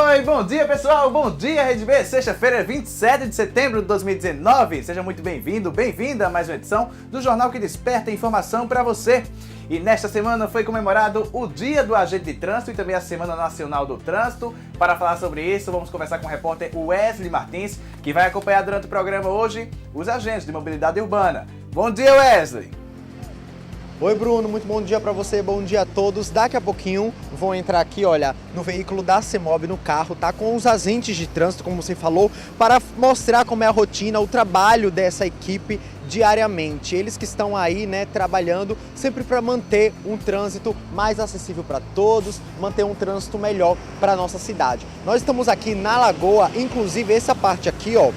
Oi, bom dia pessoal, bom dia Rede B, sexta-feira 27 de setembro de 2019, seja muito bem-vindo, bem-vinda a mais uma edição do Jornal que Desperta Informação para você. E nesta semana foi comemorado o Dia do Agente de Trânsito e também a Semana Nacional do Trânsito. Para falar sobre isso, vamos conversar com o repórter Wesley Martins, que vai acompanhar durante o programa hoje os agentes de mobilidade urbana. Bom dia, Wesley! Oi Bruno, muito bom dia para você, bom dia a todos. Daqui a pouquinho vou entrar aqui, olha, no veículo da CEMOB, no carro, tá? Com os agentes de trânsito, como você falou, para mostrar como é a rotina, o trabalho dessa equipe diariamente. Eles que estão aí, né, trabalhando sempre para manter um trânsito mais acessível para todos, manter um trânsito melhor para a nossa cidade. Nós estamos aqui na Lagoa, inclusive essa parte aqui, ó,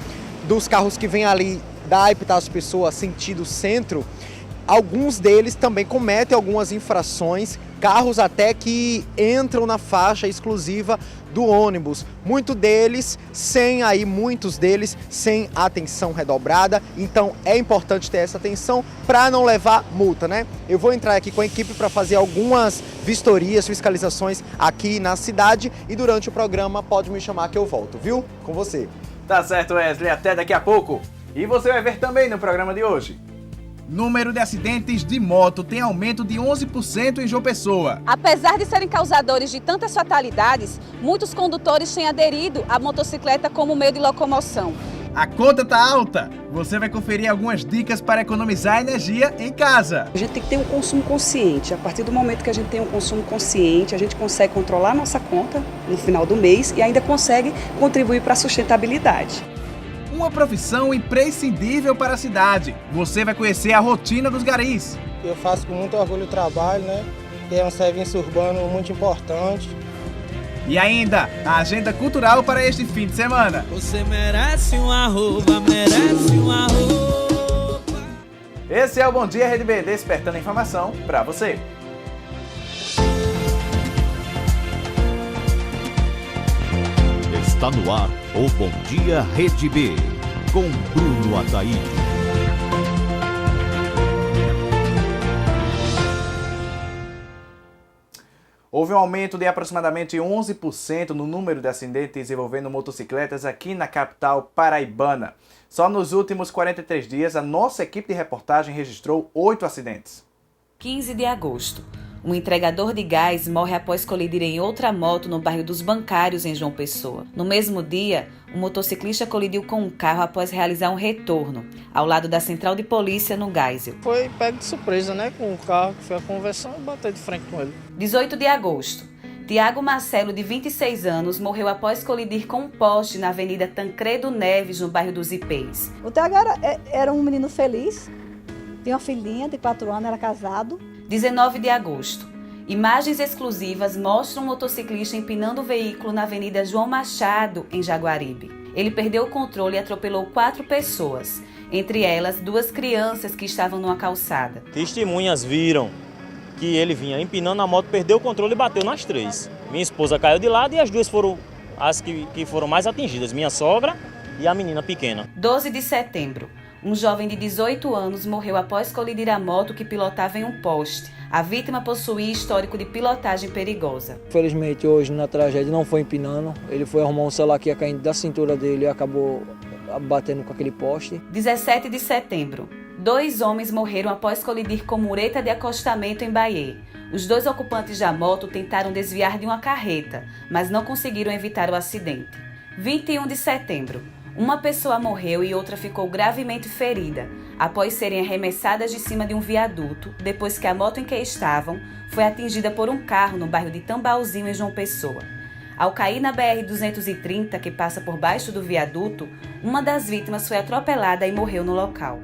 dos carros que vem ali da Epitácio Pessoa, sentido centro, alguns deles também cometem algumas infrações, carros até que entram na faixa exclusiva do ônibus. Muitos deles sem atenção redobrada, então é importante ter essa atenção para não levar multa, né? Eu vou entrar aqui com a equipe para fazer algumas vistorias, fiscalizações aqui na cidade e durante o programa pode me chamar que eu volto, viu? Com você. Tá certo, Wesley, até daqui a pouco. E você vai ver também no programa de hoje. Número de acidentes de moto tem aumento de 11% em João Pessoa. Apesar de serem causadores de tantas fatalidades, muitos condutores têm aderido à motocicleta como meio de locomoção. A conta tá alta! Você vai conferir algumas dicas para economizar energia em casa. A gente tem que ter um consumo consciente. A partir do momento que a gente tem um consumo consciente, a gente consegue controlar a nossa conta no final do mês e ainda consegue contribuir para a sustentabilidade. Uma profissão imprescindível para a cidade. Você vai conhecer a rotina dos garis. Eu faço com muito orgulho o trabalho, né? Que é um serviço urbano muito importante. E ainda, a agenda cultural para este fim de semana. Você merece um arroba, merece um arroba. Esse é o Bom Dia Rede B, despertando informação para você. Está no ar o Bom Dia Rede B, com Bruno Ataíde. Houve um aumento de aproximadamente 11% no número de acidentes envolvendo motocicletas aqui na capital paraibana. Só nos últimos 43 dias, a nossa equipe de reportagem registrou 8 acidentes. 15 de agosto. Um entregador de gás morre após colidir em outra moto no bairro dos Bancários, em João Pessoa. No mesmo dia, um motociclista colidiu com um carro após realizar um retorno, ao lado da central de polícia no Geisel. Foi pego de surpresa, né? Com o carro que foi a conversão e bateu de frente com ele. 18 de agosto. Tiago Marcelo, de 26 anos, morreu após colidir com um poste na Avenida Tancredo Neves, no bairro dos Ipês. O Tiago era um menino feliz, tinha uma filhinha de 4 anos, era casado. 19 de agosto. Imagens exclusivas mostram um motociclista empinando o veículo na Avenida João Machado, em Jaguaribe. Ele perdeu o controle e atropelou 4 pessoas, entre elas 2 crianças que estavam numa calçada. Testemunhas viram que ele vinha empinando a moto, perdeu o controle e bateu nas 3. Minha esposa caiu de lado e as 2 foram as que foram mais atingidas, minha sogra e a menina pequena. 12 de setembro. Um jovem de 18 anos morreu após colidir a moto que pilotava em um poste. A vítima possuía histórico de pilotagem perigosa. Infelizmente, hoje na tragédia não foi empinando. Ele foi arrumar um celular que ia caindo da cintura dele e acabou batendo com aquele poste. 17 de setembro. 2 homens morreram após colidir com mureta de acostamento em Bahia. Os 2 ocupantes da moto tentaram desviar de uma carreta, mas não conseguiram evitar o acidente. 21 de setembro. Uma pessoa morreu e outra ficou gravemente ferida, após serem arremessadas de cima de um viaduto, depois que a moto em que estavam foi atingida por um carro no bairro de Tambauzinho, em João Pessoa. Ao cair na BR-230, que passa por baixo do viaduto, uma das vítimas foi atropelada e morreu no local.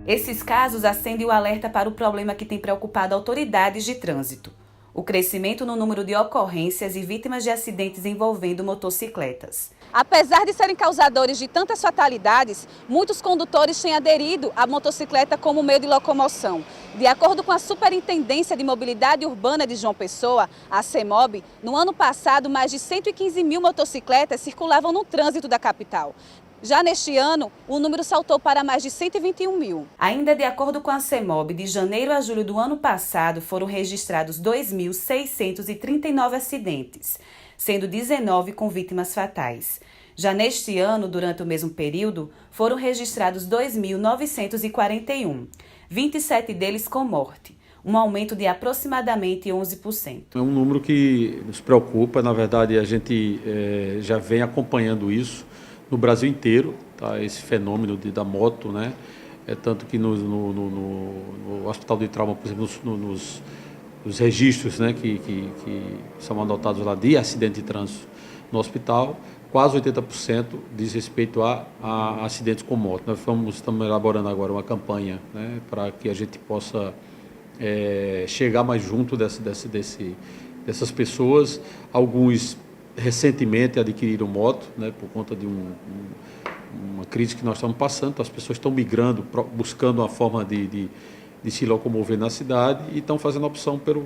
Esses casos acendem o alerta para o problema que tem preocupado autoridades de trânsito: o crescimento no número de ocorrências e vítimas de acidentes envolvendo motocicletas. Apesar de serem causadores de tantas fatalidades, muitos condutores têm aderido à motocicleta como meio de locomoção. De acordo com a Superintendência de Mobilidade Urbana de João Pessoa, a CEMOB, no ano passado, mais de 115 mil motocicletas circulavam no trânsito da capital. Já neste ano, o número saltou para mais de 121 mil. Ainda de acordo com a CEMOB, de janeiro a julho do ano passado foram registrados 2.639 acidentes, sendo 19 com vítimas fatais. Já neste ano, durante o mesmo período, foram registrados 2.941, 27 deles com morte, um aumento de aproximadamente 11%. É um número que nos preocupa, na verdade a gente já vem acompanhando isso no Brasil inteiro, tá? Esse fenômeno da moto, né? Tanto que no Hospital de Trauma, por exemplo, nos registros, né, que são anotados lá de acidente de trânsito no hospital, quase 80% diz respeito a acidentes com moto. Nós estamos elaborando agora uma campanha, né, para que a gente possa chegar mais junto dessas pessoas. Alguns recentemente adquiriram moto, né, por conta de uma crise que nós estamos passando. Então, as pessoas estão migrando, buscando uma forma de se locomover na cidade e estão fazendo a opção pelo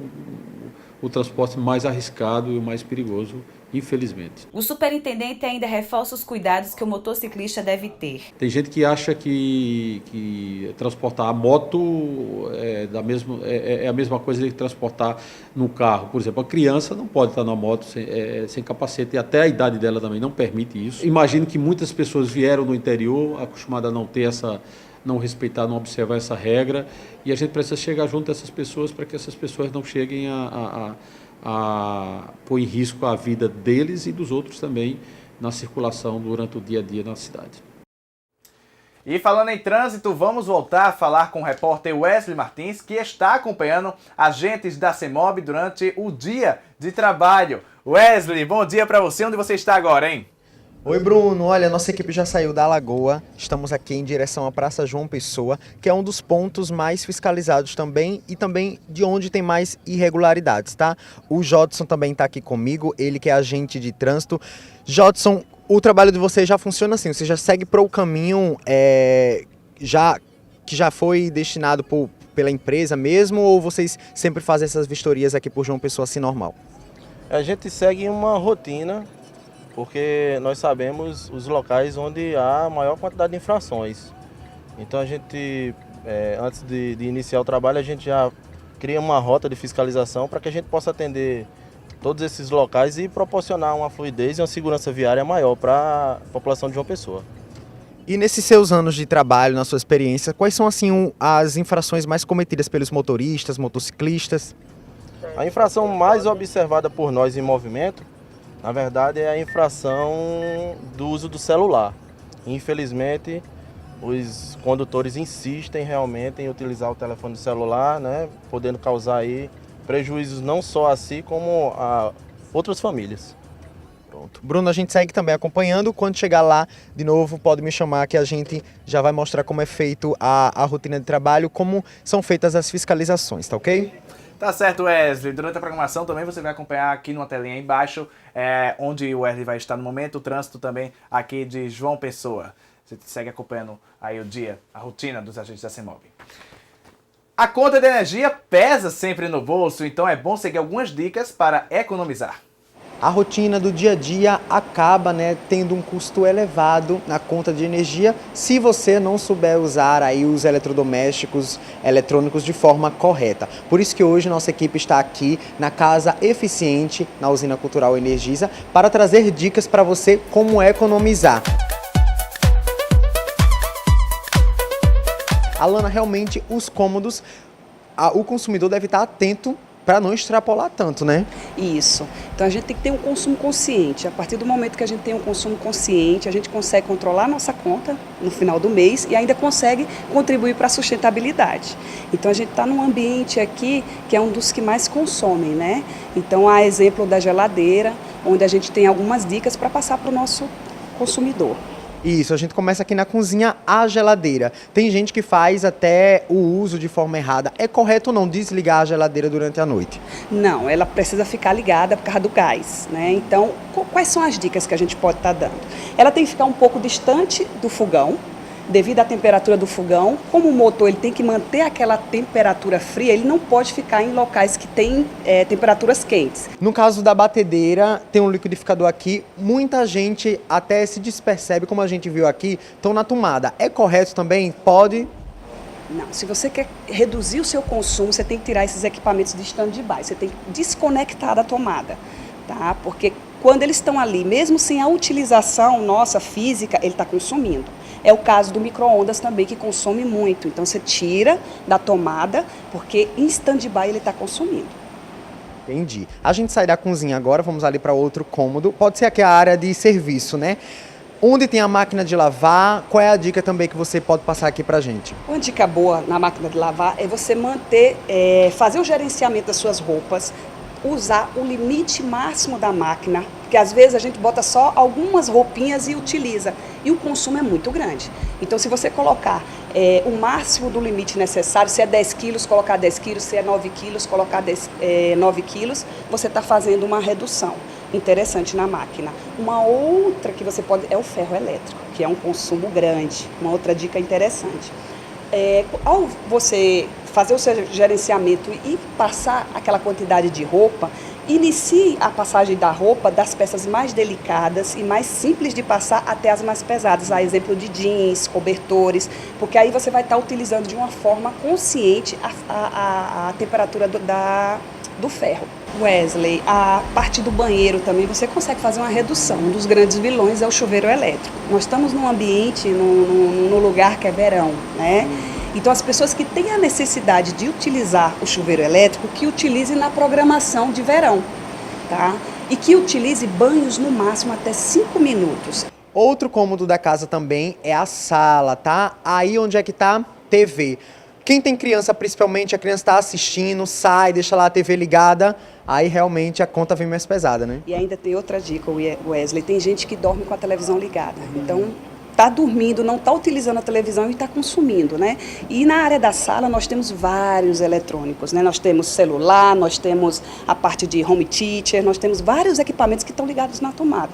o transporte mais arriscado e o mais perigoso, infelizmente. O superintendente ainda reforça os cuidados que o motociclista deve ter. Tem gente que acha que transportar a moto é a mesma coisa que transportar no carro. Por exemplo, a criança não pode estar na moto sem capacete, e até a idade dela também não permite isso. Imagino que muitas pessoas vieram do interior acostumadas a não ter não respeitar, não observar essa regra, e a gente precisa chegar junto a essas pessoas para que essas pessoas não cheguem a pôr em risco a vida deles e dos outros também na circulação durante o dia a dia na cidade. E falando em trânsito, vamos voltar a falar com o repórter Wesley Martins, que está acompanhando agentes da CEMOB durante o dia de trabalho. Wesley, bom dia para você. Onde você está agora, hein? Oi, Bruno. Olha, nossa equipe já saiu da Lagoa. Estamos aqui em direção à Praça João Pessoa, que é um dos pontos mais fiscalizados também e também de onde tem mais irregularidades, tá? O Jodson também está aqui comigo, ele que é agente de trânsito. Jodson, o trabalho de vocês já funciona assim, você já segue para o caminho que já foi destinado pela empresa mesmo, ou vocês sempre fazem essas vistorias aqui por João Pessoa assim normal? A gente segue uma rotina, porque nós sabemos os locais onde há maior quantidade de infrações. Então a gente, antes de iniciar o trabalho, a gente já cria uma rota de fiscalização para que a gente possa atender todos esses locais e proporcionar uma fluidez e uma segurança viária maior para a população de João Pessoa. E nesses seus anos de trabalho, na sua experiência, quais são assim as infrações mais cometidas pelos motoristas, motociclistas? A infração mais observada por nós em movimento, na verdade, é a infração do uso do celular. Infelizmente, os condutores insistem realmente em utilizar o telefone celular, né, podendo causar aí prejuízos não só a si, como a outras famílias. Pronto. Bruno, a gente segue também acompanhando. Quando chegar lá, de novo, pode me chamar que a gente já vai mostrar como é feito a rotina de trabalho, como são feitas as fiscalizações, tá ok? Tá certo, Wesley. Durante a programação também você vai acompanhar aqui numa telinha aí embaixo, onde o Wesley vai estar no momento, o trânsito também aqui de João Pessoa. Você segue acompanhando aí o dia, a rotina dos agentes da CEMOB. A conta de energia pesa sempre no bolso, então é bom seguir algumas dicas para economizar. A rotina do dia a dia acaba, tendo um custo elevado na conta de energia se você não souber usar aí os eletrodomésticos eletrônicos de forma correta. Por isso que hoje nossa equipe está aqui na Casa Eficiente, na Usina Cultural Energisa, para trazer dicas para você como economizar. Alana, realmente os cômodos, o consumidor deve estar atento para não extrapolar tanto, né? Isso. Então a gente tem que ter um consumo consciente. A partir do momento que a gente tem um consumo consciente, a gente consegue controlar a nossa conta no final do mês e ainda consegue contribuir para a sustentabilidade. Então a gente está num ambiente aqui que é um dos que mais consomem, né? Então há exemplo da geladeira, onde a gente tem algumas dicas para passar para o nosso consumidor. Isso, a gente começa aqui na cozinha, a geladeira. Tem gente que faz até o uso de forma errada. É correto ou não desligar a geladeira durante a noite? Não, ela precisa ficar ligada por causa do gás, né? Então, quais são as dicas que a gente pode estar dando? Ela tem que ficar um pouco distante do fogão, devido à temperatura do fogão. Como o motor ele tem que manter aquela temperatura fria, ele não pode ficar em locais que têm temperaturas quentes. No caso da batedeira, tem um liquidificador aqui, muita gente até se despercebe, como a gente viu aqui, estão na tomada. É correto também? Pode? Não, se você quer reduzir o seu consumo, você tem que tirar esses equipamentos de stand-by, você tem que desconectar da tomada, tá? Porque quando eles estão ali, mesmo sem a utilização nossa física, ele está consumindo. É o caso do micro-ondas também, que consome muito. Então você tira da tomada, porque em stand-by ele está consumindo. Entendi. A gente sai da cozinha agora, vamos ali para outro cômodo. Pode ser aqui a área de serviço, né? Onde tem a máquina de lavar, qual é a dica também que você pode passar aqui pra gente? Uma dica boa na máquina de lavar é você manter, fazer o gerenciamento das suas roupas, usar o limite máximo da máquina, porque às vezes a gente bota só algumas roupinhas e utiliza, e o consumo é muito grande. Então se você colocar o máximo do limite necessário, se é 10 quilos, colocar 10 quilos, se é 9 quilos, colocar 9 quilos, você está fazendo uma redução interessante na máquina. Uma outra que você pode é o ferro elétrico, que é um consumo grande. Uma outra dica interessante. Ao você fazer o seu gerenciamento e passar aquela quantidade de roupa, inicie a passagem da roupa das peças mais delicadas e mais simples de passar até as mais pesadas. A exemplo de jeans, cobertores, porque aí você vai estar utilizando de uma forma consciente a temperatura do ferro. Wesley, a parte do banheiro também você consegue fazer uma redução. Um dos grandes vilões é o chuveiro elétrico. Nós estamos num ambiente, num lugar que é verão, né? Então as pessoas que têm a necessidade de utilizar o chuveiro elétrico, que utilize na programação de verão, tá? E que utilize banhos no máximo até 5 minutos. Outro cômodo da casa também é a sala, tá? Aí onde é que tá? TV. Quem tem criança, principalmente, a criança está assistindo, sai, deixa lá a TV ligada, aí realmente a conta vem mais pesada, né? E ainda tem outra dica, Wesley, tem gente que dorme com a televisão ligada, então está dormindo, não está utilizando a televisão e está consumindo, né? E na área da sala nós temos vários eletrônicos, né? Nós temos celular, nós temos a parte de home theater, nós temos vários equipamentos que estão ligados na tomada.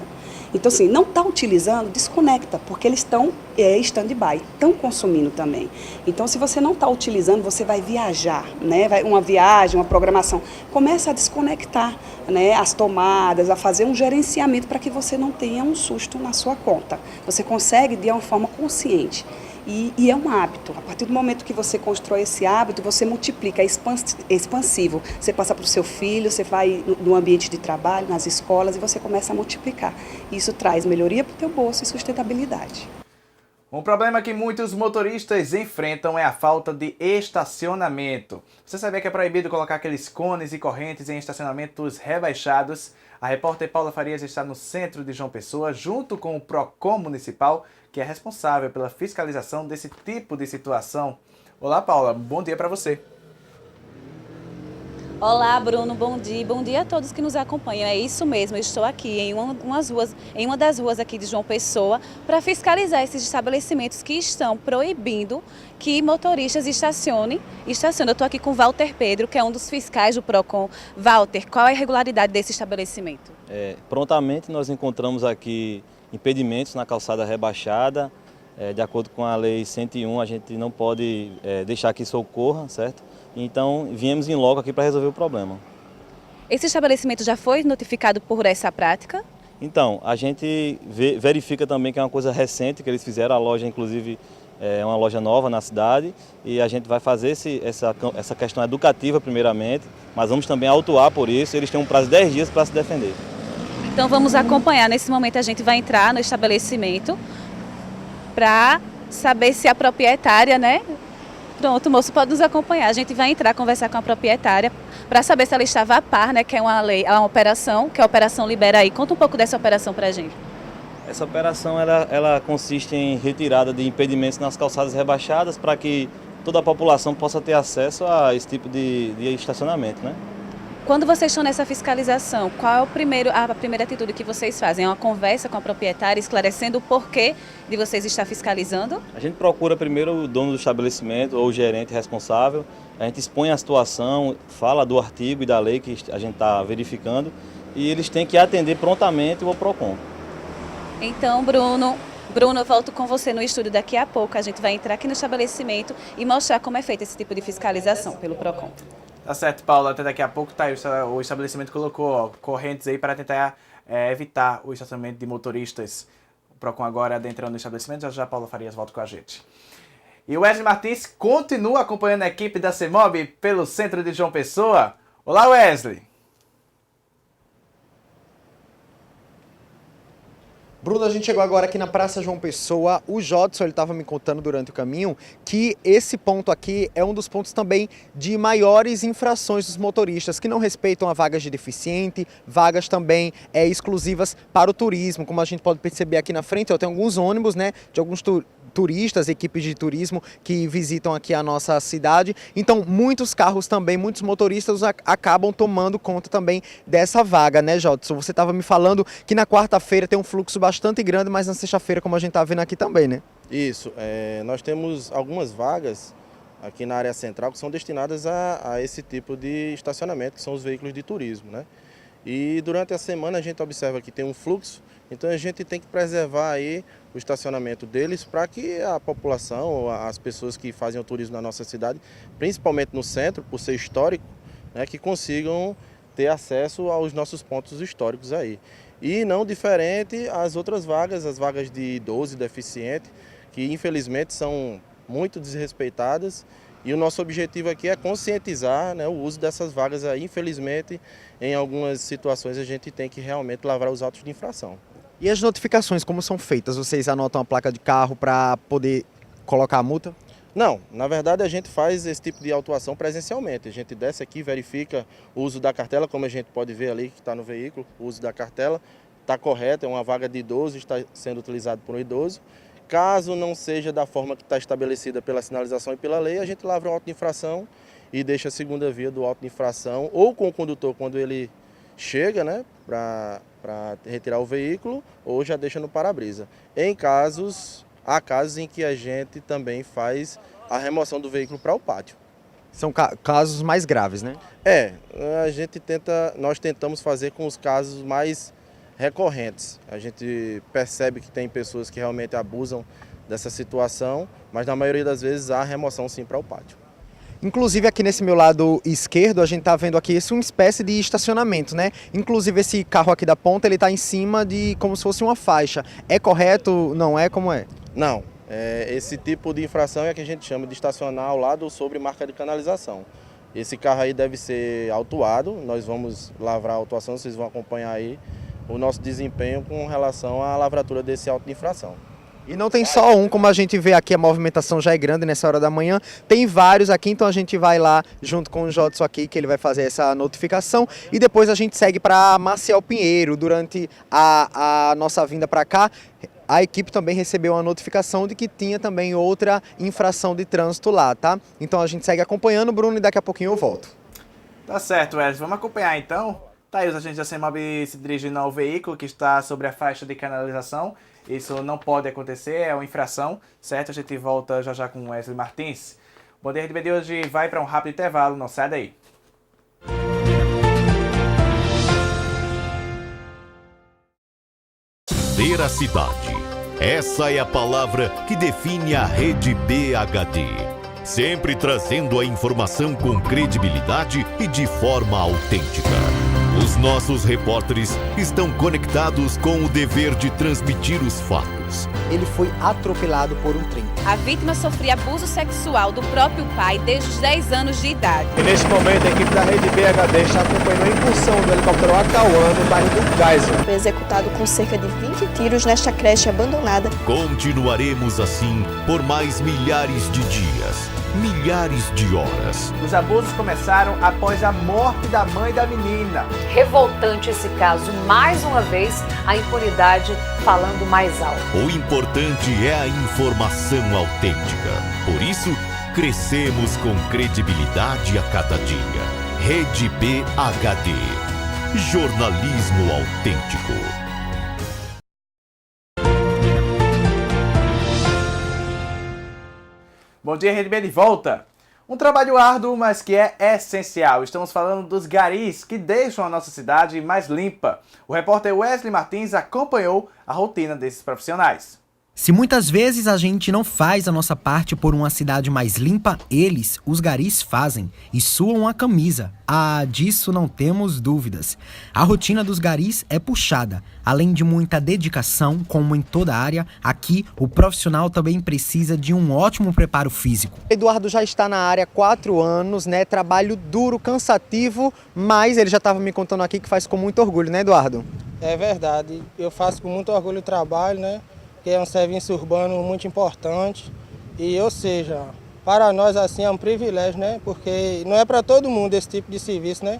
Então, assim, não está utilizando, desconecta, porque eles estão stand-by, estão consumindo também. Então, se você não está utilizando, você vai viajar, né? Uma viagem, uma programação, começa a desconectar, né, as tomadas, a fazer um gerenciamento para que você não tenha um susto na sua conta. Você consegue de uma forma consciente. E é um hábito. A partir do momento que você constrói esse hábito, você multiplica, é expansivo. Você passa para o seu filho, você vai no ambiente de trabalho, nas escolas, e você começa a multiplicar. Isso traz melhoria para o teu bolso e sustentabilidade. Um problema que muitos motoristas enfrentam é a falta de estacionamento. Você sabia que é proibido colocar aqueles cones e correntes em estacionamentos rebaixados? A repórter Paula Farias está no centro de João Pessoa, junto com o PROCON municipal, que é responsável pela fiscalização desse tipo de situação. Olá, Paula, bom dia para você. Olá, Bruno, bom dia a todos que nos acompanham. É isso mesmo, eu estou aqui em uma das ruas aqui de João Pessoa para fiscalizar esses estabelecimentos que estão proibindo que motoristas estacionem. Eu estou aqui com Walter Pedro, que é um dos fiscais do PROCON. Walter, qual é a regularidade desse estabelecimento? Prontamente nós encontramos aqui impedimentos na calçada rebaixada. De acordo com a Lei 101, a gente não pode deixar que isso ocorra, certo? Então, viemos em loco aqui para resolver o problema. Esse estabelecimento já foi notificado por essa prática? Então, a gente verifica também que é uma coisa recente que eles fizeram. A loja, inclusive, é uma loja nova na cidade e a gente vai fazer essa questão educativa primeiramente, mas vamos também autuar por isso. Eles têm um prazo de 10 dias para se defender. Então, vamos acompanhar. Nesse momento, a gente vai entrar no estabelecimento para saber se a proprietária, né? Pronto, moço, pode nos acompanhar. A gente vai entrar, conversar com a proprietária para saber se ela estava a par, né? Que é uma lei, uma operação, que a operação libera aí. Conta um pouco dessa operação para a gente. Essa operação ela consiste em retirada de impedimentos nas calçadas rebaixadas para que toda a população possa ter acesso a esse tipo de estacionamento, né? Quando vocês estão nessa fiscalização, qual é a primeira atitude que vocês fazem? É uma conversa com a proprietária esclarecendo o porquê de vocês estar fiscalizando? A gente procura primeiro o dono do estabelecimento ou o gerente responsável, a gente expõe a situação, fala do artigo e da lei que a gente está verificando e eles têm que atender prontamente o PROCON. Então, Bruno, Bruno, eu volto com você no estúdio daqui a pouco. A gente vai entrar aqui no estabelecimento e mostrar como é feito esse tipo de fiscalização pelo PROCON. Tá certo, Paulo. Até daqui a pouco tá aí, o estabelecimento colocou correntes aí para tentar evitar o estacionamento de motoristas. O PROCON agora adentrando no estabelecimento. Já Paulo Farias volta com a gente. E o Wesley Martins continua acompanhando a equipe da CEMOB pelo centro de João Pessoa. Olá, Wesley. Bruno, a gente chegou agora aqui na Praça João Pessoa. O Jodson, ele estava me contando durante o caminho que esse ponto aqui é um dos pontos também de maiores infrações dos motoristas, que não respeitam a vagas de deficiente, vagas também exclusivas para o turismo. Como a gente pode perceber aqui na frente, tem alguns ônibus, né, de alguns turistas, equipes de turismo que visitam aqui a nossa cidade. Então, muitos carros também, muitos motoristas acabam tomando conta também dessa vaga, né, Jodson? Você estava me falando que na quarta-feira tem um fluxo bastante grande, mas na sexta-feira, como a gente está vendo aqui também, né? Isso, nós temos algumas vagas aqui na área central que são destinadas a esse tipo de estacionamento, que são os veículos de turismo, né? E durante a semana a gente observa que tem um fluxo, então a gente tem que preservar aí o estacionamento deles para que a população, as pessoas que fazem o turismo na nossa cidade, principalmente no centro, por ser histórico, né, que consigam ter acesso aos nossos pontos históricos aí. E não diferente as outras vagas, as vagas de idoso e deficiente, que infelizmente são muito desrespeitadas. E o nosso objetivo aqui é conscientizar, né, o uso dessas vagas aí. Infelizmente, em algumas situações a gente tem que realmente lavrar os autos de infração. E as notificações, como são feitas? Vocês anotam a placa de carro para poder colocar a multa? Não, na verdade a gente faz esse tipo de autuação presencialmente. A gente desce aqui, verifica o uso da cartela, como a gente pode ver ali que está no veículo, o uso da cartela está correto, é uma vaga de idoso, está sendo utilizado por um idoso. Caso não seja da forma que está estabelecida pela sinalização e pela lei, a gente lavra o auto de infração e deixa a segunda via do auto de infração, ou com o condutor quando ele chega, né, para retirar o veículo, ou já deixa no para-brisa. Há casos em que a gente também faz a remoção do veículo para o pátio. São casos mais graves, né? Nós tentamos fazer com os casos mais recorrentes. A gente percebe que tem pessoas que realmente abusam dessa situação, mas na maioria das vezes há remoção sim para o pátio. Inclusive aqui nesse meu lado esquerdo, a gente tá vendo aqui uma espécie de estacionamento, né? Inclusive esse carro aqui da ponta, ele tá em cima de como se fosse uma faixa. É correto? Não é? Como é? Não. Esse tipo de infração é que a gente chama de estacionar ao lado sobre marca de canalização. Esse carro aí deve ser autuado, nós vamos lavrar a autuação, vocês vão acompanhar aí o nosso desempenho com relação à lavratura desse auto de infração. E não tem só um, como a gente vê aqui, a movimentação já é grande nessa hora da manhã, tem vários aqui, então a gente vai lá junto com o Jodson aqui, que ele vai fazer essa notificação, e depois a gente segue para Maciel Pinheiro. Durante a nossa vinda para cá, a equipe também recebeu uma notificação de que tinha também outra infração de trânsito lá, tá? Então a gente segue acompanhando, Bruno, e daqui a pouquinho eu volto. Tá certo, Wesley. Vamos acompanhar então. Tá aí os agentes da CEMOB se dirigindo ao veículo que está sobre a faixa de canalização. Isso não pode acontecer, é uma infração, certo? A gente volta já já com o Wesley Martins. O Bom Dia RDB de hoje vai para um rápido intervalo, não sai daí. Veracidade. Essa é a palavra que define a Rede BHD. Sempre trazendo a informação com credibilidade e de forma autêntica. Os nossos repórteres estão conectados com o dever de transmitir os fatos. Ele foi atropelado por um trem. A vítima sofria abuso sexual do próprio pai desde os 10 anos de idade. E neste momento a equipe da Rede BHD está acompanhando a incursão do helicóptero Acauã no bairro do Geisel. Foi executado com cerca de 20 tiros nesta creche abandonada. Continuaremos assim por mais milhares de dias. Milhares de horas. Os abusos começaram após a morte da mãe da menina. Revoltante esse caso. Mais uma vez, a impunidade falando mais alto. O importante é a informação autêntica. Por isso, crescemos com credibilidade a cada dia. Rede BHD. Jornalismo autêntico. Bom dia, Rede B de volta. Um trabalho árduo, mas que é essencial. Estamos falando dos garis que deixam a nossa cidade mais limpa. O repórter Wesley Martins acompanhou a rotina desses profissionais. Se muitas vezes a gente não faz a nossa parte por uma cidade mais limpa, eles, os garis, fazem e suam a camisa. Disso não temos dúvidas. A rotina dos garis é puxada. Além de muita dedicação, como em toda área, aqui o profissional também precisa de um ótimo preparo físico. Eduardo já está na área há 4 anos, né? Trabalho duro, cansativo, mas ele já estava me contando aqui que faz com muito orgulho, né, Eduardo? É verdade. Eu faço com muito orgulho o trabalho, né? Que é um serviço urbano muito importante e, ou seja, para nós assim é um privilégio, né? Porque não é para todo mundo esse tipo de serviço, né?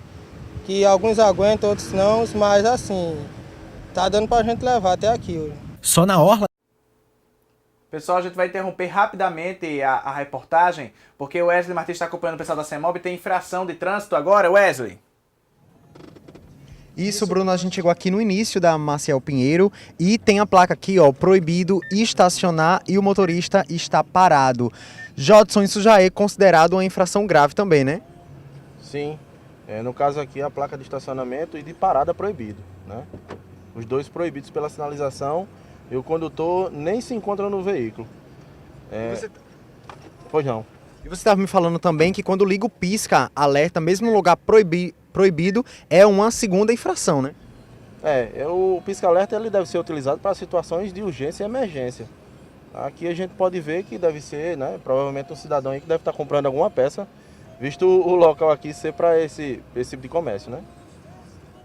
Que alguns aguentam, outros não, mas assim, tá dando para a gente levar até aqui hoje. Só na orla. Pessoal, a gente vai interromper rapidamente a reportagem, porque o Wesley Martins está acompanhando o pessoal da CEMOB e tem infração de trânsito agora, Wesley. Isso, Bruno, a gente chegou aqui no início da Maciel Pinheiro e tem a placa aqui, ó, proibido estacionar e o motorista está parado. Jodson, isso já é considerado uma infração grave também, né? Sim, no caso aqui a placa de estacionamento e de parada proibido, né? Os dois proibidos pela sinalização e o condutor nem se encontra no veículo. Pois não. E você estava me falando também que quando liga o pisca-alerta, mesmo no lugar proibido, é uma segunda infração, né? O pisca-alerta ele deve ser utilizado para situações de urgência e emergência. Aqui a gente pode ver que deve ser, né, provavelmente um cidadão aí que deve estar comprando alguma peça, visto o local aqui ser para esse tipo de comércio, né?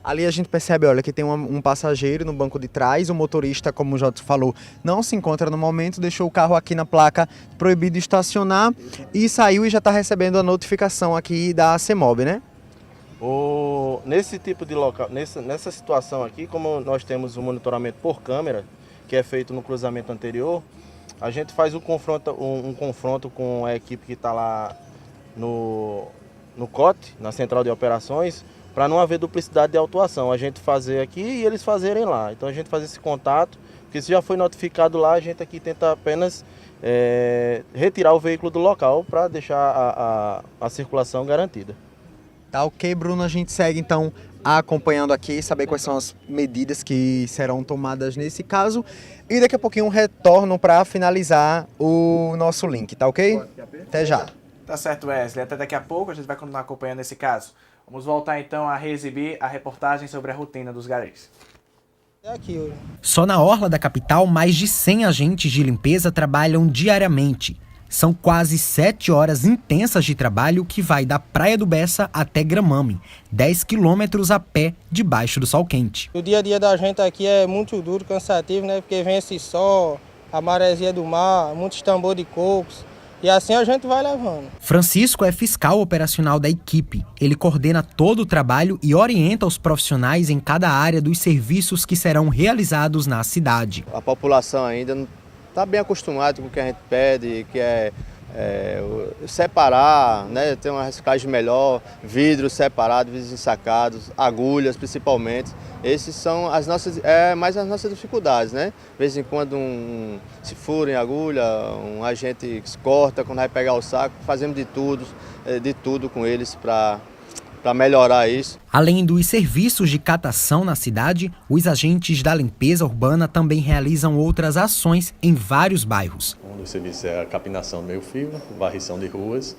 Ali a gente percebe, olha, que tem um passageiro no banco de trás, o motorista, como o Jodson falou, não se encontra no momento, deixou o carro aqui na placa proibido estacionar e saiu e já está recebendo a notificação aqui da CEMOB, né? Nesse tipo de local, nessa situação aqui, como nós temos o monitoramento por câmera, que é feito no cruzamento anterior, a gente faz um confronto com a equipe que está lá no COT, na Central de Operações, para não haver duplicidade de autuação. A gente fazer aqui e eles fazerem lá. Então a gente faz esse contato, porque se já foi notificado lá, a gente aqui tenta apenas retirar o veículo do local para deixar a circulação garantida. Tá ok, Bruno, a gente segue então acompanhando aqui, saber quais são as medidas que serão tomadas nesse caso e daqui a pouquinho retorno para finalizar o nosso link, tá ok? Até já. Tá certo, Wesley. Até daqui a pouco a gente vai continuar acompanhando esse caso. Vamos voltar então a reexibir a reportagem sobre a rotina dos garis. Só na orla da capital, mais de 100 agentes de limpeza trabalham diariamente. São quase 7 horas intensas de trabalho que vai da Praia do Bessa até Gramame, 10 quilômetros a pé debaixo do sol quente. O dia a dia da gente aqui é muito duro, cansativo, né? Porque vem esse sol, a maresia do mar, muitos tambor de cocos. E assim a gente vai levando. Francisco é fiscal operacional da equipe. Ele coordena todo o trabalho e orienta os profissionais em cada área dos serviços que serão realizados na cidade. A população ainda não está bem acostumada com o que a gente pede, que é separar, né, ter uma reciclagem melhor, vidros separados, vidros ensacados, agulhas principalmente. Esses são mais as nossas dificuldades, né? De vez em quando se fura em agulha, um agente corta, quando vai pegar o saco, fazemos de tudo com eles para melhorar isso. Além dos serviços de catação na cidade, os agentes da limpeza urbana também realizam outras ações em vários bairros. Um dos serviços é a capinação do meio-fio, varrição de ruas,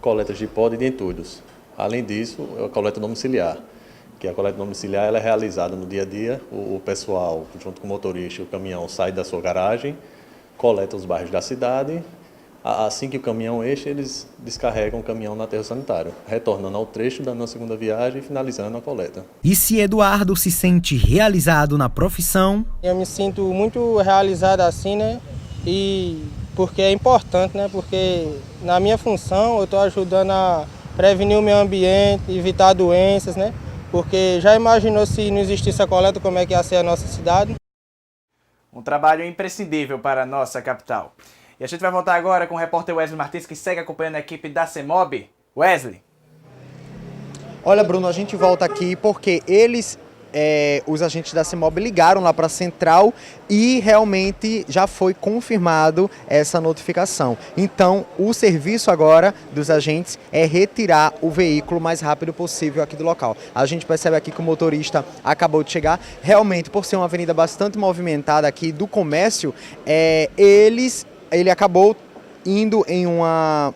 coletas de pó e de entulhos. Além disso, a coleta domiciliar, que a coleta domiciliar ela é realizada no dia a dia. O pessoal, junto com o motorista e o caminhão, sai da sua garagem, coleta os bairros da cidade. Assim que o caminhão enche, eles descarregam o caminhão no aterro sanitário, retornando ao trecho da nossa segunda viagem e finalizando a coleta. E se Eduardo se sente realizado na profissão? Eu me sinto muito realizado assim, né? E porque é importante, né? Porque na minha função eu estou ajudando a prevenir o meio ambiente, evitar doenças, né? Porque já imaginou se não existisse a coleta, como é que ia ser a nossa cidade? Um trabalho imprescindível para a nossa capital. E a gente vai voltar agora com o repórter Wesley Martins, que segue acompanhando a equipe da CEMOB. Wesley. Olha, Bruno, a gente volta aqui porque eles os agentes da CEMOB ligaram lá para a central e realmente já foi confirmado essa notificação. Então, o serviço agora dos agentes é retirar o veículo o mais rápido possível aqui do local. A gente percebe aqui que o motorista acabou de chegar. Realmente, por ser uma avenida bastante movimentada aqui do comércio, ele acabou indo em uma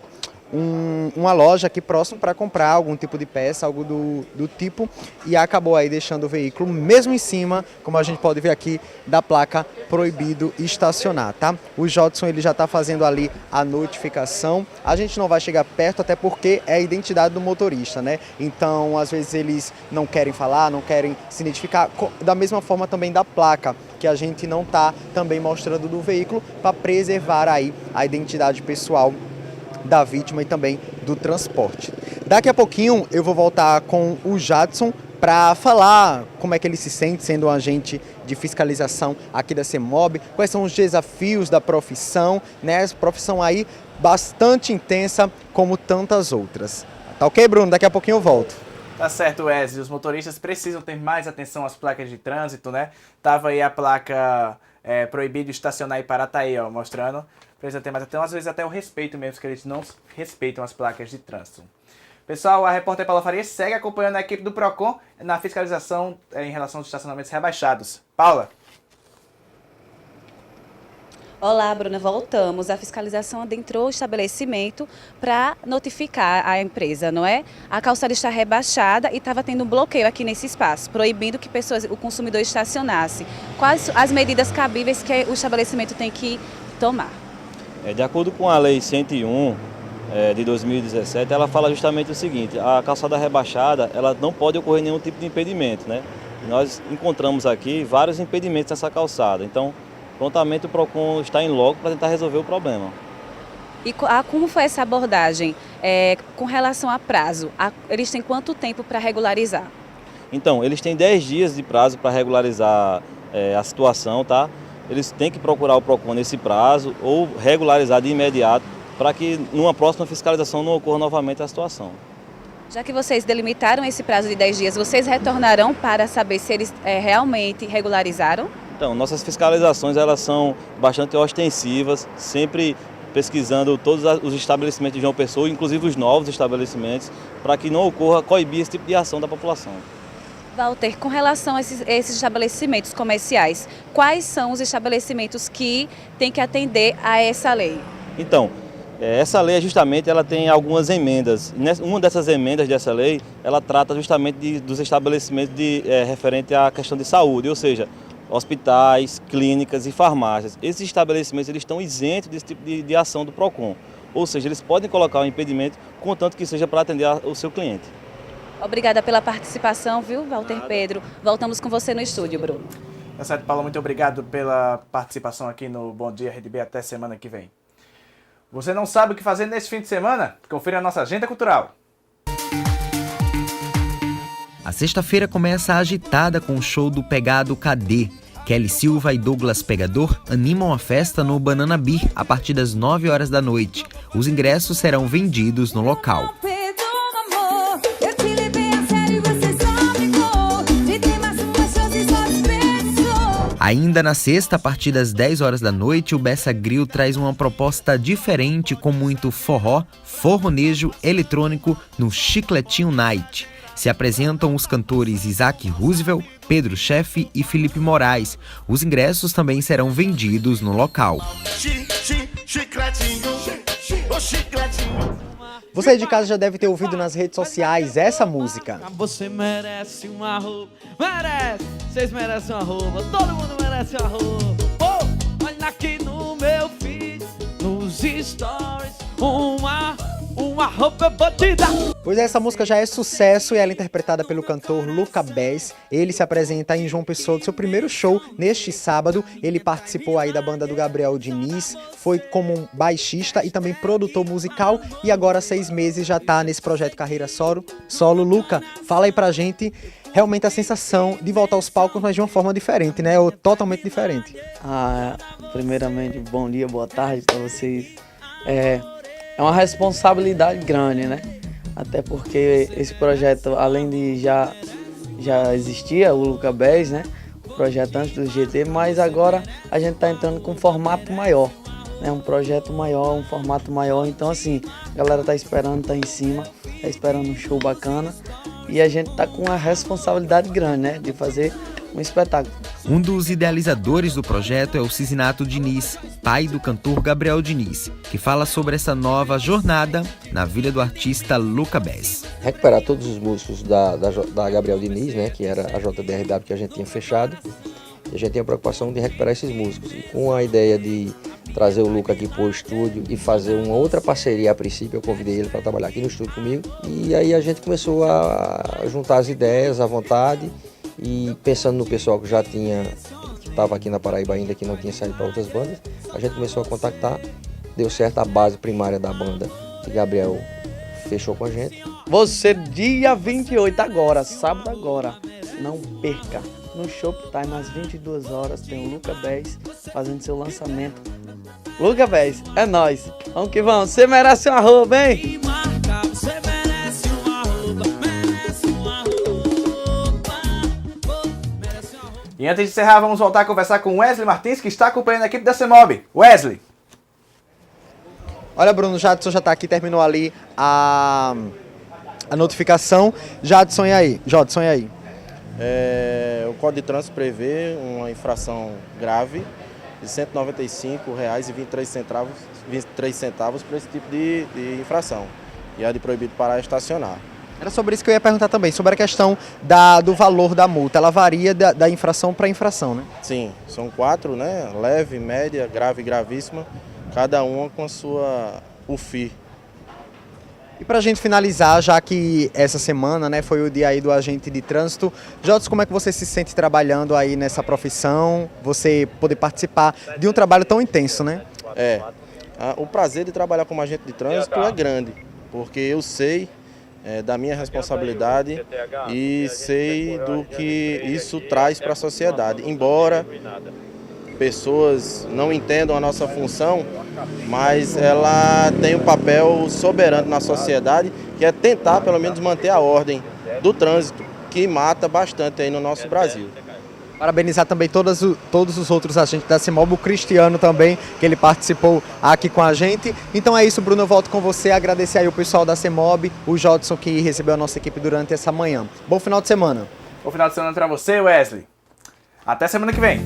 loja aqui próximo para comprar algum tipo de peça, algo do tipo, e acabou aí deixando o veículo mesmo em cima, como a gente pode ver aqui, da placa proibido estacionar, tá? O Jodson, ele já está fazendo ali a notificação. A gente não vai chegar perto, até porque é a identidade do motorista, né? Então, às vezes eles não querem falar, não querem se identificar, da mesma forma também da placa, que a gente não está também mostrando do veículo, para preservar aí a identidade pessoal da vítima e também do transporte. Daqui a pouquinho eu vou voltar com o Jadson para falar como é que ele se sente sendo um agente de fiscalização aqui da CEMOB, quais são os desafios da profissão, né? Essa profissão aí bastante intensa como tantas outras. Tá ok, Bruno? Daqui a pouquinho eu volto. Tá certo, Wesley. Os motoristas precisam ter mais atenção às placas de trânsito, né? Tava aí a placa proibido estacionar e parar, tá aí, ó, mostrando. Precisa ter mais atenção, às vezes até o respeito mesmo, que eles não respeitam as placas de trânsito. Pessoal, a repórter Paula Faria segue acompanhando a equipe do PROCON na fiscalização em relação aos estacionamentos rebaixados. Paula? Olá, Bruna, voltamos. A fiscalização adentrou o estabelecimento para notificar a empresa, não é? A calçada está rebaixada e estava tendo um bloqueio aqui nesse espaço, proibindo que o consumidor estacionasse. Quais as medidas cabíveis que o estabelecimento tem que tomar? De acordo com a Lei 101 de 2017, ela fala justamente o seguinte: a calçada rebaixada, ela não pode ocorrer nenhum tipo de impedimento, né? Nós encontramos aqui vários impedimentos nessa calçada, então prontamente o PROCON está em loco para tentar resolver o problema. E como foi essa abordagem com relação a prazo? Eles têm quanto tempo para regularizar? Então, eles têm 10 dias de prazo para regularizar a situação, tá? Eles têm que procurar o PROCON nesse prazo ou regularizar de imediato para que numa próxima fiscalização não ocorra novamente a situação. Já que vocês delimitaram esse prazo de 10 dias, vocês retornarão para saber se eles realmente regularizaram? Então, nossas fiscalizações elas são bastante ostensivas, sempre pesquisando todos os estabelecimentos de João Pessoa, inclusive os novos estabelecimentos, para que não ocorra coibir esse tipo de ação da população. Walter, com relação a esses estabelecimentos comerciais, quais são os estabelecimentos que têm que atender a essa lei? Então, essa lei justamente ela tem algumas emendas. Uma dessas emendas dessa lei, ela trata justamente dos estabelecimentos referente à questão de saúde, ou seja, hospitais, clínicas e farmácias. Esses estabelecimentos eles estão isentos desse tipo de ação do PROCON, ou seja, eles podem colocar um impedimento, contanto que seja para atender o seu cliente. Obrigada pela participação, viu, Walter Pedro? Voltamos com você no estúdio, Bruno. Tá certo, Paula, muito obrigado pela participação aqui no Bom Dia Rede B. Até semana que vem. Você não sabe o que fazer nesse fim de semana? Confira a nossa agenda cultural. A sexta-feira começa agitada com o show do Pegado Cadê. Kelly Silva e Douglas Pegador animam a festa no Banana Beer a partir das 9 horas da noite. Os ingressos serão vendidos no local. Ainda na sexta, a partir das 10 horas da noite, o Bessa Grill traz uma proposta diferente com muito forró, forronejo eletrônico no Chicletinho Night. Se apresentam os cantores Isaac Roosevelt, Pedro Chefe e Felipe Moraes. Os ingressos também serão vendidos no local. Você aí de casa já deve ter ouvido nas redes sociais essa música. Você merece uma roupa, merece, vocês merecem uma roupa, todo mundo merece uma roupa. Oh, olha aqui no meu feed, nos stories, uma roupa eu vou te dar. Pois essa música já é sucesso e ela é interpretada pelo cantor Luca Bess. Ele se apresenta em João Pessoa do seu primeiro show neste sábado. Ele participou aí da banda do Gabriel Diniz, foi como um baixista e também produtor musical e agora há 6 meses já tá nesse projeto Carreira Solo. Luca, fala aí pra gente realmente a sensação de voltar aos palcos, mas de uma forma diferente, né? Ou totalmente diferente. Primeiramente, bom dia, boa tarde pra vocês. É uma responsabilidade grande, né? Até porque esse projeto, além de já já existia, o Luca Bez, né? O projeto antes do GT, mas agora a gente está entrando com um formato maior, né? Um projeto maior, um formato maior. Então assim, a galera está esperando, está em cima, está esperando um show bacana e a gente está com uma responsabilidade grande, né? De fazer um espetáculo. Um dos idealizadores do projeto é o Cisinato Diniz, pai do cantor Gabriel Diniz, que fala sobre essa nova jornada na vida do artista Luca Bez. Recuperar todos os músicos da Gabriel Diniz, né, que era a JDRW que a gente tinha fechado. E a gente tem a preocupação de recuperar esses músicos. E com a ideia de trazer o Luca aqui para o estúdio e fazer uma outra parceria, a princípio eu convidei ele para trabalhar aqui no estúdio comigo. E aí a gente começou a juntar as ideias, à vontade. E pensando no pessoal que estava aqui na Paraíba ainda, que não tinha saído para outras bandas, a gente começou a contactar, deu certo a base primária da banda, que Gabriel fechou com a gente. Você, dia 28 agora, sábado agora, não perca. No Showtime, às 22 horas, tem o Luca Bez fazendo seu lançamento. Luca Bez, é nóis. Vamos que vamos. Você merece um arroba, hein? E antes de encerrar, vamos voltar a conversar com Wesley Martins, que está acompanhando a equipe da CEMOB. Wesley. Olha, Bruno, Jadson já está aqui, terminou ali a notificação. Jadson, e aí? O Código de Trânsito prevê uma infração grave de R$ 195,23 para esse tipo de infração. E a de proibido parar e estacionar. Era sobre isso que eu ia perguntar também, sobre a questão do valor da multa. Ela varia da infração para infração, né? Sim, são 4, né? Leve, média, grave e gravíssima, cada uma com a sua UFI. E para a gente finalizar, já que essa semana, né, foi o dia aí do agente de trânsito, Jadson, como é que você se sente trabalhando aí nessa profissão? Você poder participar de um trabalho tão intenso, né? O prazer de trabalhar como agente de trânsito é grande, porque eu sei da minha responsabilidade e sei do que isso traz para a sociedade. Embora pessoas não entendam a nossa função, mas ela tem um papel soberano na sociedade, que é tentar pelo menos manter a ordem do trânsito, que mata bastante aí no nosso Brasil. Parabenizar também todos os outros agentes da CEMOB, o Cristiano também, que ele participou aqui com a gente. Então é isso, Bruno, eu volto com você, agradecer aí o pessoal da CEMOB, o Jadson que recebeu a nossa equipe durante essa manhã. Bom final de semana. Bom final de semana para você, Wesley. Até semana que vem.